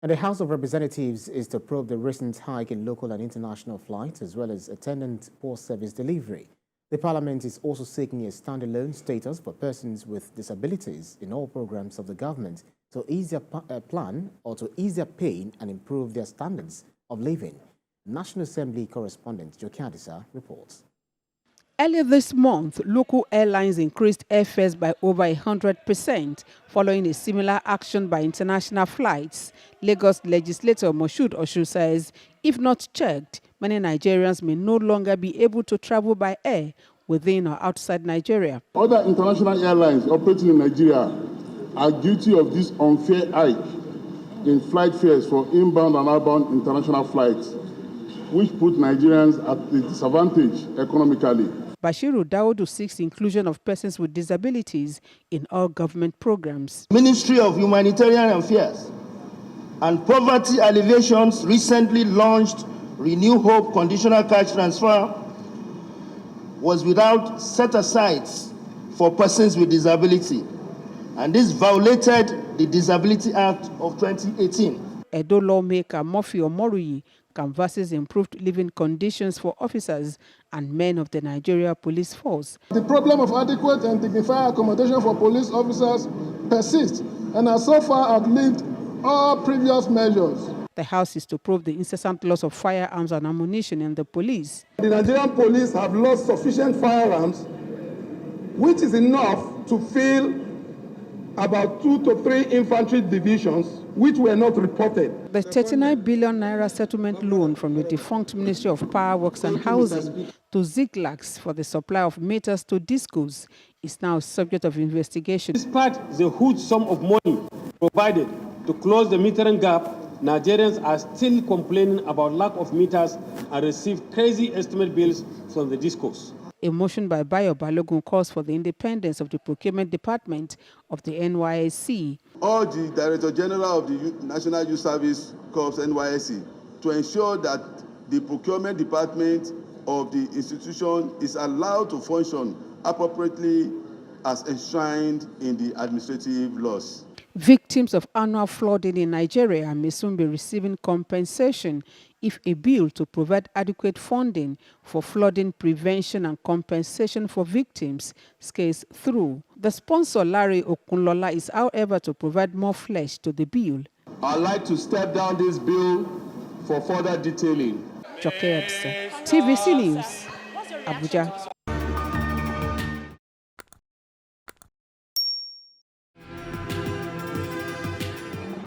And the House of Representatives is to probe the recent hike in local and international flights as well as attendant post-service delivery. The Parliament is also seeking a standalone status for persons with disabilities in all programs of the government to ease their plan or to ease their pain and improve their standards of living. National Assembly correspondent Jokadisa reports. Earlier this month, local airlines increased airfares by over 100% following a similar action by international flights. Lagos legislator Moshood Oshu says, if not checked, many Nigerians may no longer be able to travel by air within or outside Nigeria. Other international airlines operating in Nigeria are guilty of this unfair hike in flight fares for inbound and outbound international flights, which put Nigerians at a disadvantage economically. Bashiru Dawodu seeks inclusion of persons with disabilities in all government programs. Ministry of Humanitarian Affairs and Poverty Alleviations recently launched Renew Hope Conditional Cash Transfer was without set-asides for persons with disability, and this violated the Disability Act of 2018. Edo lawmaker Murphy Omoruyi canvasses improved living conditions for officers and men of the Nigeria Police Force. The problem of adequate and dignified accommodation for police officers persists and has so far outlived all previous measures. The House is to probe the incessant loss of firearms and ammunition in the police. The Nigerian police have lost sufficient firearms, which is enough to fill about 2 to 3 infantry divisions, which were not reported. The 39 billion naira settlement loan from the defunct Ministry of Power Works and Housing to Ziglags for the supply of meters to discos is now subject of investigation. Despite the huge sum of money provided to close the metering gap, Nigerians are still complaining about lack of meters and receive crazy estimate bills from the discos. A motion by Bayo Balogun calls for the independence of the procurement department of the NYSC. Urge the Director General of the National Youth Service Corps NYSC to ensure that the procurement department of the institution is allowed to function appropriately as enshrined in the administrative laws. Victims of annual flooding in Nigeria may soon be receiving compensation if a bill to provide adequate funding for flooding prevention and compensation for victims scales through. The sponsor, Larry Okunlola, is however to provide more flesh to the bill. I'd like to step down this bill for further detailing. TVC News, Abuja.